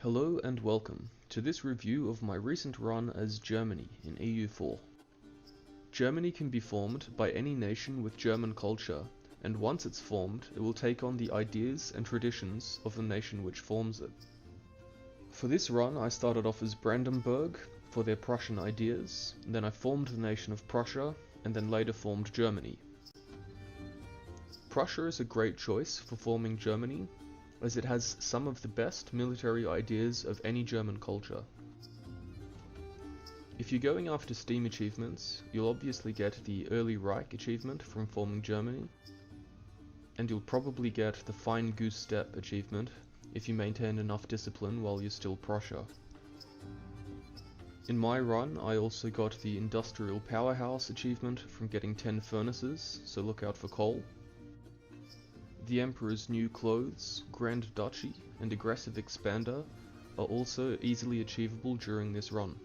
Hello and welcome to this review of my recent run as Germany in EU4. Germany can be formed by any nation with German culture, and once it's formed, it will take on the ideas and traditions of the nation which forms it. For this run, I started off as Brandenburg for their Prussian ideas, then I formed the nation of Prussia, and then later formed Germany. Prussia is a great choice for forming Germany, as it has some of the best military ideas of any German culture. If you're going after Steam achievements, you'll obviously get the Early Reich achievement from forming Germany, and you'll probably get the Fine Goose Step achievement if you maintain enough discipline while you're still Prussia. In my run, I also got the Industrial Powerhouse achievement from getting 10 furnaces, so look out for coal. The Emperor's New Clothes, Grand Duchy, and Aggressive Expander are also easily achievable during this run.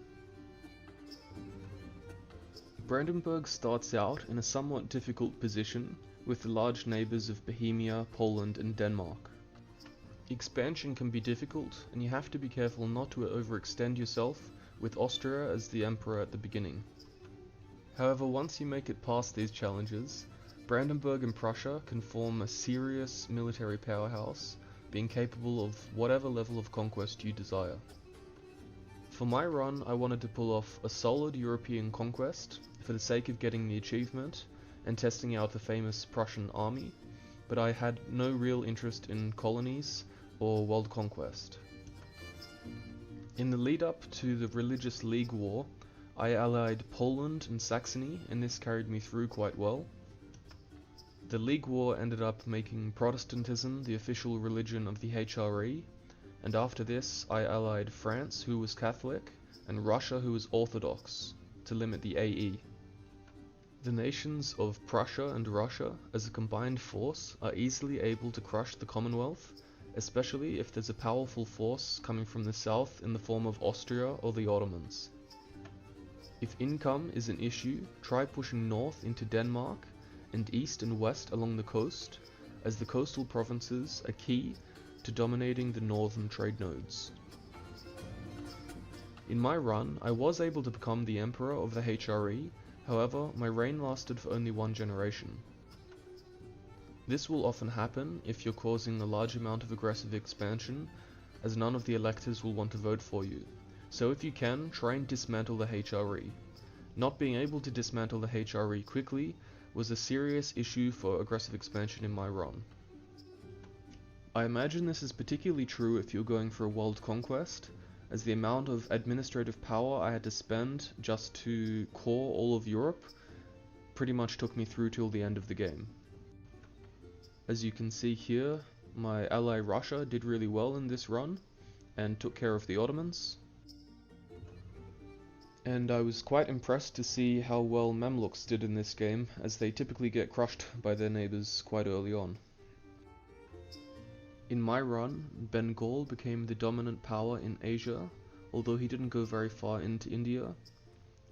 Brandenburg starts out in a somewhat difficult position with the large neighbours of Bohemia, Poland and Denmark. Expansion can be difficult, and you have to be careful not to overextend yourself with Austria as the Emperor at the beginning. However, once you make it past these challenges, Brandenburg and Prussia can form a serious military powerhouse, being capable of whatever level of conquest you desire. For my run, I wanted to pull off a solid European conquest for the sake of getting the achievement and testing out the famous Prussian army, but I had no real interest in colonies or world conquest. In the lead up to the Religious League War, I allied Poland and Saxony, and this carried me through quite well. The League War ended up making Protestantism the official religion of the HRE, and after this I allied France, who was Catholic, and Russia, who was Orthodox, to limit the AE. The nations of Prussia and Russia, as a combined force, are easily able to crush the Commonwealth, especially if there's a powerful force coming from the south in the form of Austria or the Ottomans. If income is an issue, try pushing north into Denmark, and east and west along the coast, as the coastal provinces are key to dominating the northern trade nodes. In my run, I was able to become the Emperor of the HRE, however, my reign lasted for only one generation. This will often happen if you're causing a large amount of aggressive expansion, as none of the electors will want to vote for you. So if you can, try and dismantle the HRE. Not being able to dismantle the HRE quickly was a serious issue for aggressive expansion in my run. I imagine this is particularly true if you're going for a world conquest, as the amount of administrative power I had to spend just to core all of Europe pretty much took me through till the end of the game. As you can see here, my ally Russia did really well in this run and took care of the Ottomans. And I was quite impressed to see how well Mamluks did in this game, as they typically get crushed by their neighbours quite early on. In my run, Bengal became the dominant power in Asia, although he didn't go very far into India.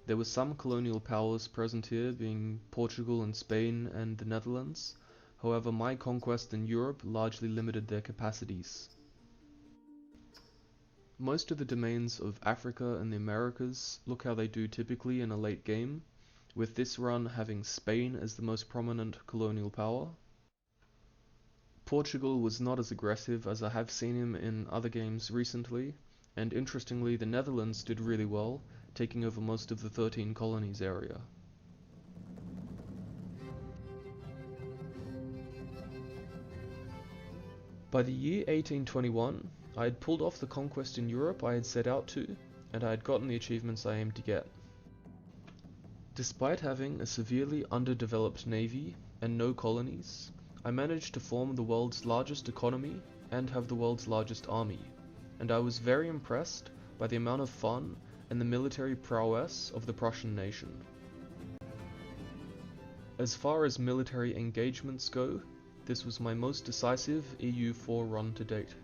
There were some colonial powers present here, being Portugal and Spain and the Netherlands. However, my conquest in Europe largely limited their capacities. Most of the domains of Africa and the Americas look how they do typically in a late game, with this run having Spain as the most prominent colonial power. Portugal was not as aggressive as I have seen him in other games recently, and interestingly the Netherlands did really well, taking over most of the 13 colonies area. By the year 1821, I had pulled off the conquest in Europe I had set out to, and I had gotten the achievements I aimed to get. Despite having a severely underdeveloped navy and no colonies, I managed to form the world's largest economy and have the world's largest army, and I was very impressed by the amount of fun and the military prowess of the Prussian nation. As far as military engagements go, this was my most decisive EU4 run to date.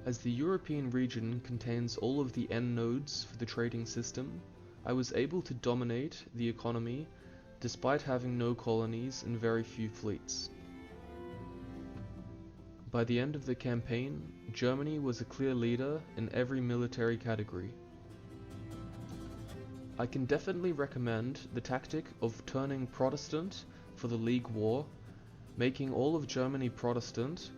As the European region contains all of the end nodes for the trading system, I was able to dominate the economy despite having no colonies and very few fleets. By the end of the campaign, Germany was a clear leader in every military category. I can definitely recommend the tactic of turning Protestant for the League War, making all of Germany Protestant,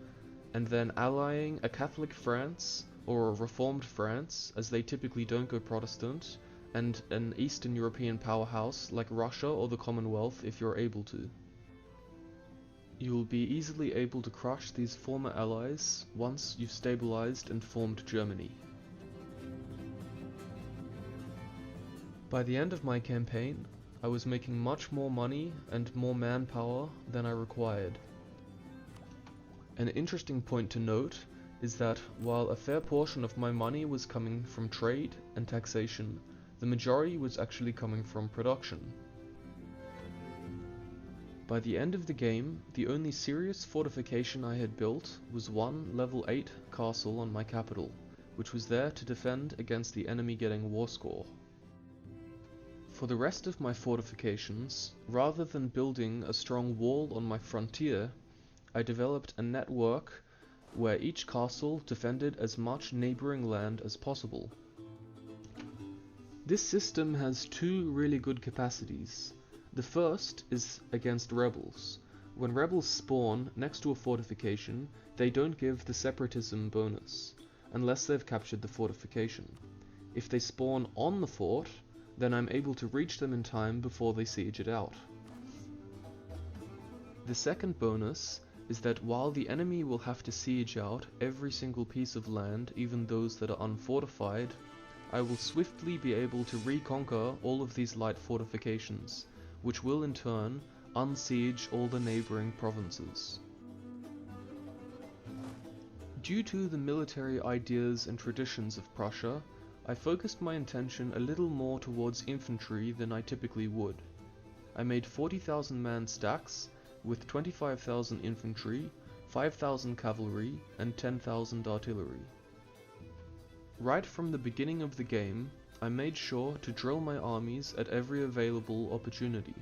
and then allying a Catholic France or a Reformed France, as they typically don't go Protestant, and an Eastern European powerhouse like Russia or the Commonwealth if you're able to. You will be easily able to crush these former allies once you've stabilized and formed Germany. By the end of my campaign, I was making much more money and more manpower than I required. An interesting point to note is that while a fair portion of my money was coming from trade and taxation, the majority was actually coming from production. By the end of the game, the only serious fortification I had built was one level 8 castle on my capital, which was there to defend against the enemy getting war score. For the rest of my fortifications, rather than building a strong wall on my frontier, I developed a network where each castle defended as much neighboring land as possible. This system has two really good capacities. The first is against rebels. When rebels spawn next to a fortification, they don't give the separatism bonus, unless they've captured the fortification. If they spawn on the fort, then I'm able to reach them in time before they siege it out. The second bonus is that while the enemy will have to siege out every single piece of land, even those that are unfortified, I will swiftly be able to reconquer all of these light fortifications, which will in turn unsiege all the neighboring provinces. Due to the military ideas and traditions of Prussia, I focused my attention a little more towards infantry than I typically would. I made 40,000 man stacks with 25,000 infantry, 5,000 cavalry, and 10,000 artillery. Right from the beginning of the game, I made sure to drill my armies at every available opportunity.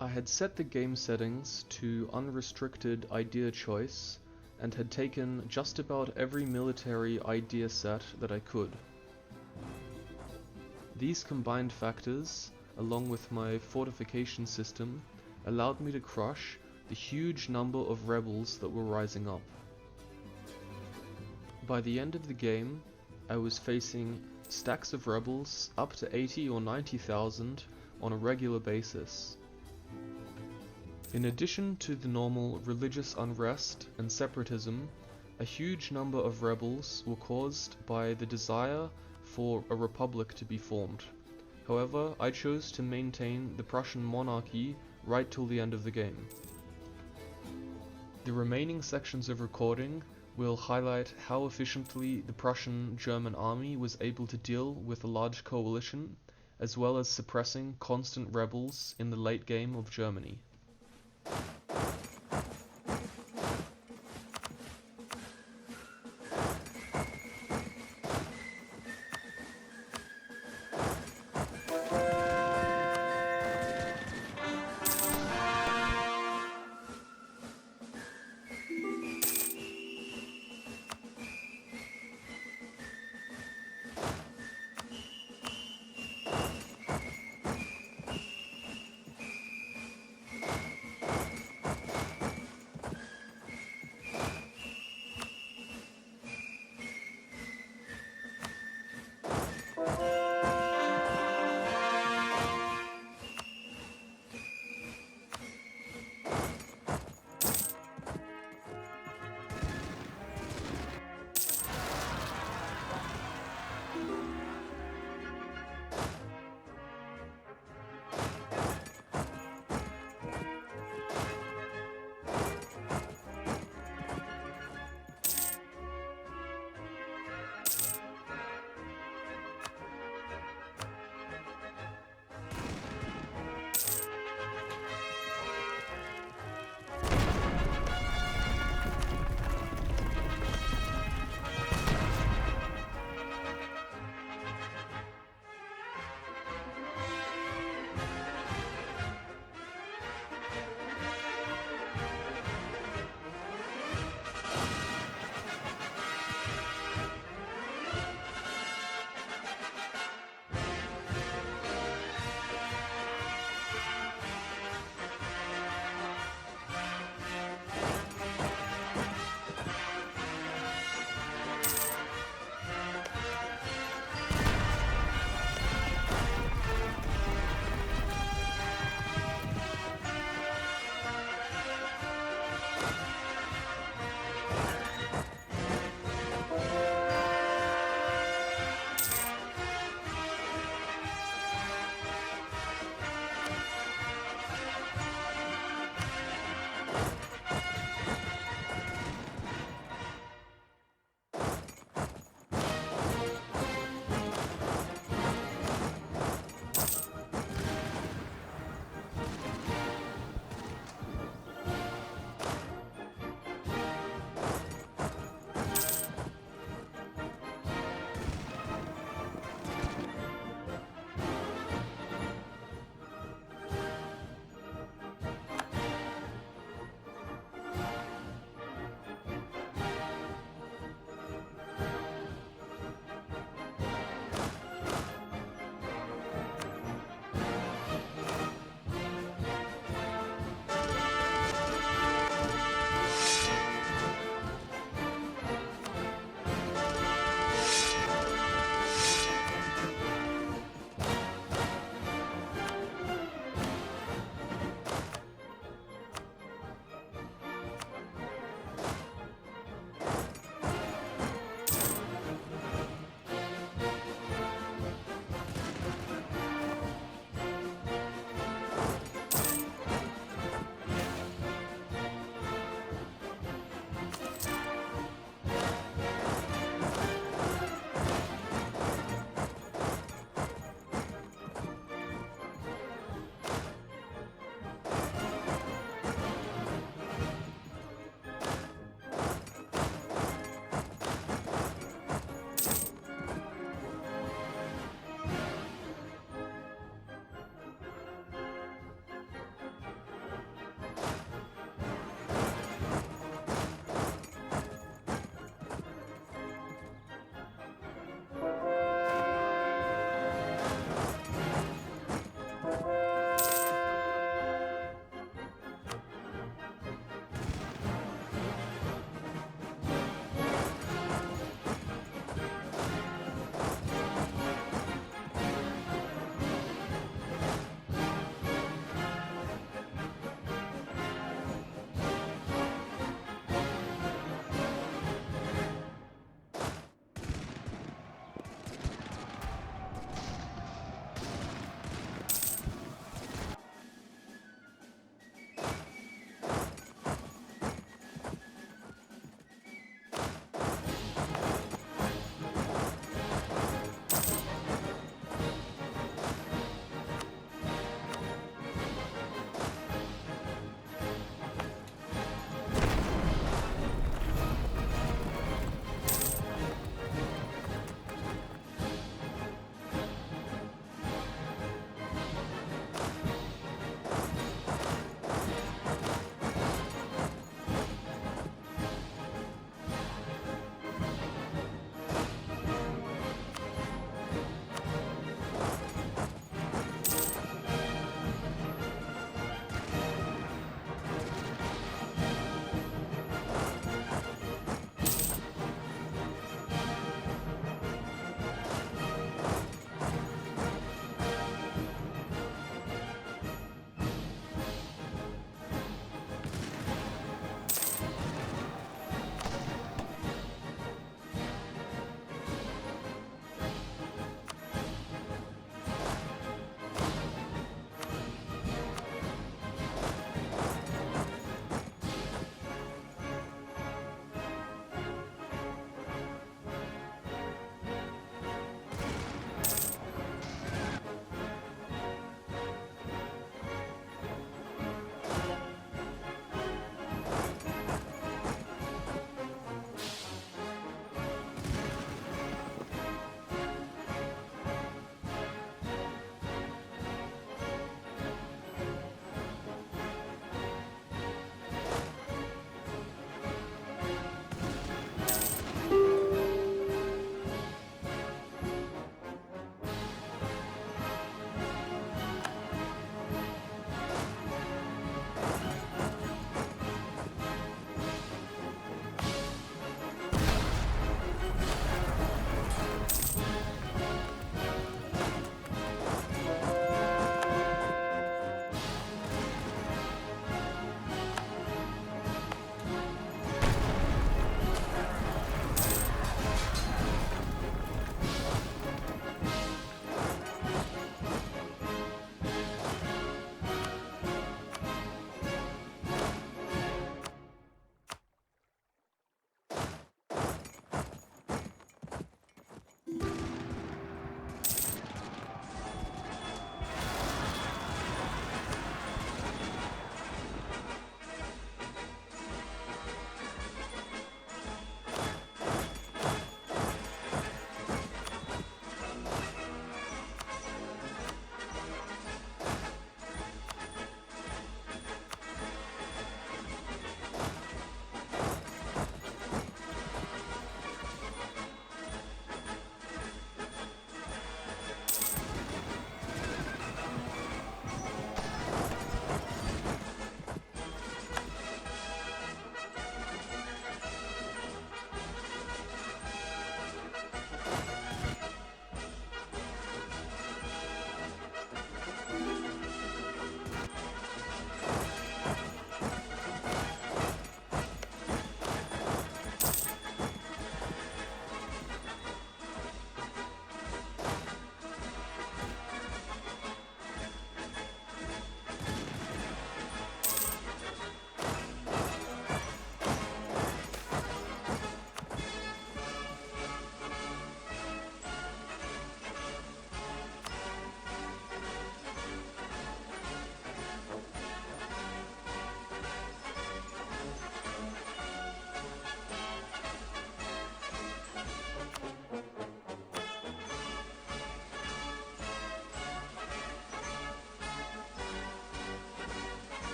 I had set the game settings to unrestricted idea choice and had taken just about every military idea set that I could. These combined factors, along with my fortification system, allowed me to crush the huge number of rebels that were rising up. By the end of the game, I was facing stacks of rebels up to 80 or 90,000 on a regular basis. In addition to the normal religious unrest and separatism, a huge number of rebels were caused by the desire for a republic to be formed. However, I chose to maintain the Prussian monarchy right till the end of the game. The remaining sections of recording will highlight how efficiently the Prussian-German army was able to deal with a large coalition, as well as suppressing constant rebels in the late game of Germany.